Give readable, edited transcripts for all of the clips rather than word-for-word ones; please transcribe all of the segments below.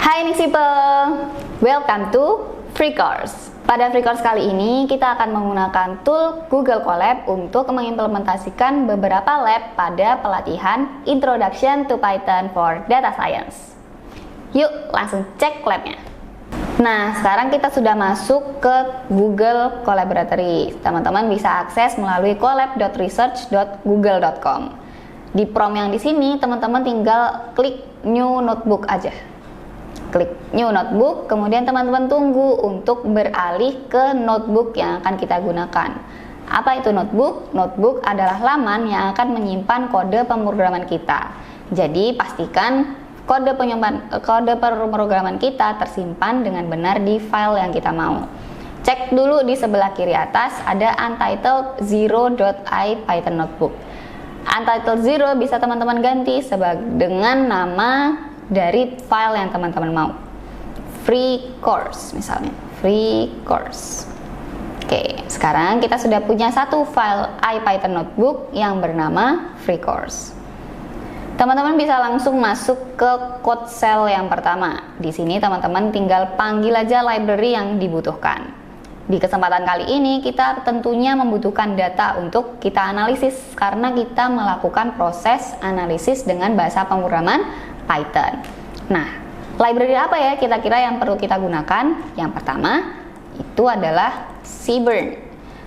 Hai Next People, welcome to Free Course. Pada Free Course kali ini kita akan menggunakan tool Google Colab untuk mengimplementasikan beberapa lab pada pelatihan Introduction to Python for Data Science. Yuk langsung cek labnya. Nah, sekarang kita sudah masuk ke Google Collaboratory. Teman-teman bisa akses melalui collab.research.google.com. Di prompt yang di sini, teman-teman tinggal klik New Notebook aja. Klik New Notebook, kemudian teman-teman tunggu untuk beralih ke notebook yang akan kita gunakan. Apa itu notebook? Notebook adalah laman yang akan menyimpan kode pemrograman kita. Jadi pastikan kode pemrograman kita tersimpan dengan benar di file yang kita mau. Cek dulu di sebelah kiri atas ada untitled 0.i Python notebook. Untitled 0 bisa teman-teman ganti dengan nama dari file yang teman-teman mau. Free course misalnya, free course. Oke, sekarang kita sudah punya satu file IPython notebook yang bernama free course. Teman-teman bisa langsung masuk ke code cell yang pertama. Di sini teman-teman tinggal panggil aja library yang dibutuhkan. Di kesempatan kali ini kita tentunya membutuhkan data untuk kita analisis karena kita melakukan proses analisis dengan bahasa pemrograman Python. Nah, library apa ya kira-kira yang perlu kita gunakan? Yang pertama itu adalah Seaborn.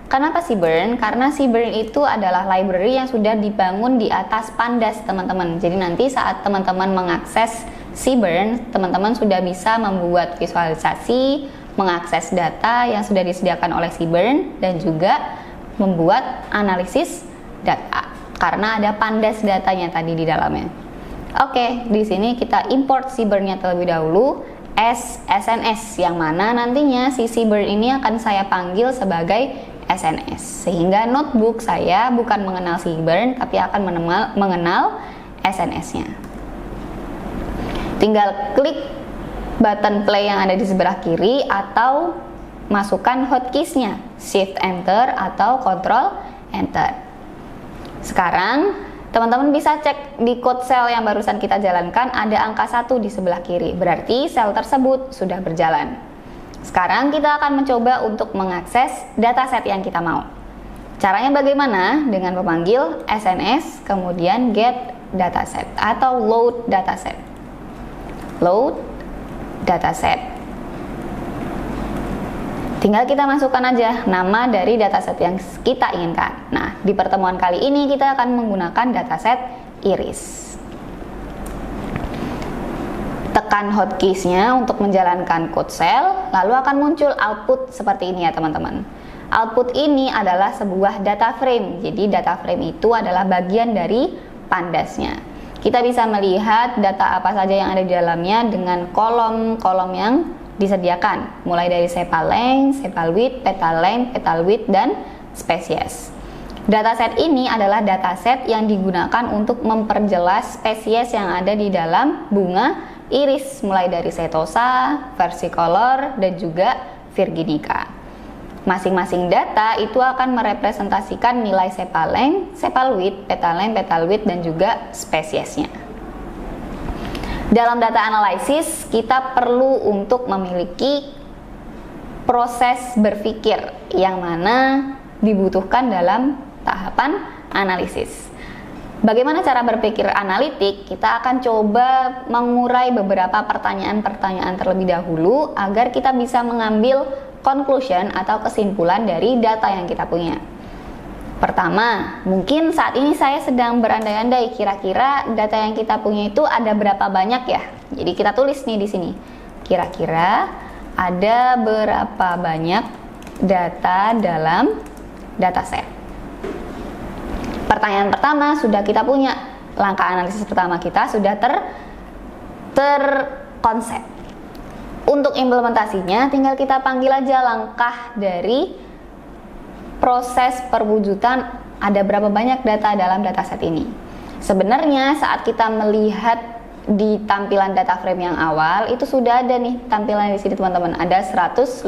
Kenapa Seaborn? Karena Seaborn itu adalah library yang sudah dibangun di atas Pandas, teman-teman. Jadi nanti saat teman-teman mengakses Seaborn, teman-teman sudah bisa membuat visualisasi, mengakses data yang sudah disediakan oleh Seaborn, dan juga membuat analisis data karena ada Pandas datanya tadi di dalamnya. Oke, di sini kita import Seaborn-nya terlebih dahulu as SNS, yang mana nantinya si Seaborn ini akan saya panggil sebagai SNS, sehingga notebook saya bukan mengenal Seaborn tapi akan mengenal SNS-nya. Tinggal klik button play yang ada di sebelah kiri atau masukkan hotkeys-nya Shift Enter atau Control Enter. Sekarang teman-teman bisa cek di code cell yang barusan kita jalankan ada angka 1 di sebelah kiri, berarti sel tersebut sudah berjalan. Sekarang kita akan mencoba untuk mengakses dataset yang kita mau. Caranya bagaimana? Dengan memanggil SNS kemudian get dataset atau load dataset. Load dataset. Tinggal kita masukkan aja nama dari dataset yang kita inginkan. Nah, di pertemuan kali ini kita akan menggunakan dataset iris. Tekan hotkeys-nya untuk menjalankan code cell, lalu akan muncul output seperti ini ya teman-teman. Output ini adalah sebuah data frame. Jadi data frame itu adalah bagian dari Pandasnya. Kita bisa melihat data apa saja yang ada di dalamnya dengan kolom-kolom yang disediakan, mulai dari sepal length, sepal width, petal length, petal width, dan spesies. Dataset ini adalah dataset yang digunakan untuk memperjelas spesies yang ada di dalam bunga iris, mulai dari setosa, versicolor, dan juga virginica. Masing-masing data itu akan merepresentasikan nilai sepal length, sepal width, petal width, dan juga spesiesnya. Dalam data analisis, kita perlu untuk memiliki proses berpikir yang mana dibutuhkan dalam tahapan analisis. Bagaimana cara berpikir analitik? Kita akan coba mengurai beberapa pertanyaan-pertanyaan terlebih dahulu agar kita bisa mengambil conclusion atau kesimpulan dari data yang kita punya. Pertama, mungkin saat ini saya sedang berandai-andai kira-kira data yang kita punya itu ada berapa banyak ya. Jadi kita tulis nih di sini. Kira-kira ada berapa banyak data dalam dataset. Pertanyaan pertama sudah kita punya. Langkah analisis pertama kita sudah terkonsep. Untuk implementasinya tinggal kita panggil aja langkah dari proses perwujudan ada berapa banyak data dalam dataset ini. Sebenarnya saat kita melihat di tampilan data frame yang awal itu sudah ada nih tampilan di sini teman-teman, ada 150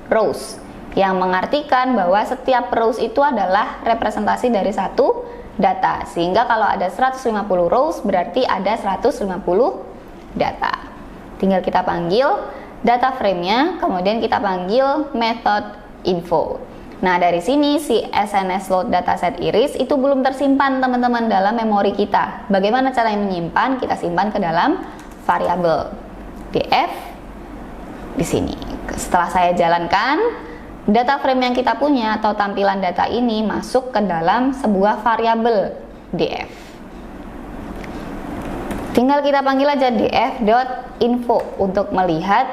rows yang mengartikan bahwa setiap rows itu adalah representasi dari satu data, sehingga kalau ada 150 rows berarti ada 150 data. Tinggal kita panggil data frame-nya, kemudian kita panggil method info. Nah, dari sini si SNS load dataset iris itu belum tersimpan teman-teman dalam memori kita. Bagaimana cara menyimpan? Kita simpan ke dalam variabel df di sini. Setelah saya jalankan, data frame yang kita punya atau tampilan data ini masuk ke dalam sebuah variabel df. Tinggal kita panggil aja df.info untuk melihat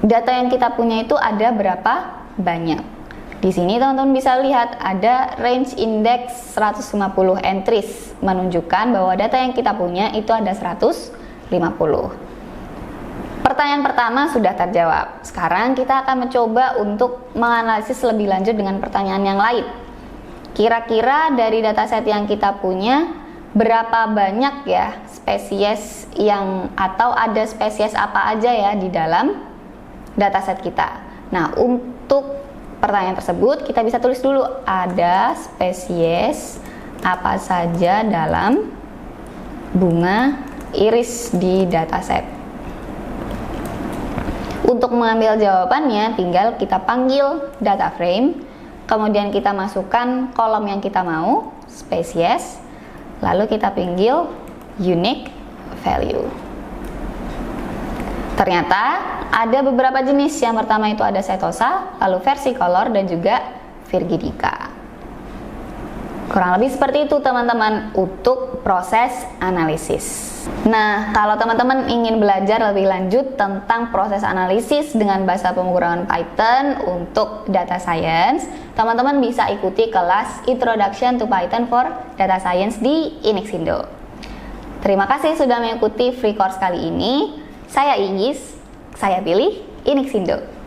data yang kita punya itu ada berapa banyak. Di sini teman-teman bisa lihat ada range index 150 entries, menunjukkan bahwa data yang kita punya itu ada 150. Pertanyaan pertama sudah terjawab. Sekarang kita akan mencoba untuk menganalisis lebih lanjut dengan pertanyaan yang lain. Kira-kira dari dataset yang kita punya berapa banyak ya spesies yang, atau ada spesies apa aja ya di dalam dataset kita. Nah, untuk pertanyaan tersebut kita bisa tulis dulu ada spesies apa saja dalam bunga iris di dataset. Untuk mengambil jawabannya tinggal kita panggil data frame, kemudian kita masukkan kolom yang kita mau, spesies, lalu kita panggil unique value. Ternyata ada beberapa jenis. Yang pertama itu ada setosa, lalu versicolor, dan juga virgidica. Kurang lebih seperti itu teman-teman untuk proses analisis. Nah, kalau teman-teman ingin belajar lebih lanjut tentang proses analisis dengan bahasa pemrograman Python untuk data science, teman-teman bisa ikuti kelas Introduction to Python for Data Science di Inixindo. Terima kasih sudah mengikuti free course kali ini. Saya Igis, saya pilih Inixindo.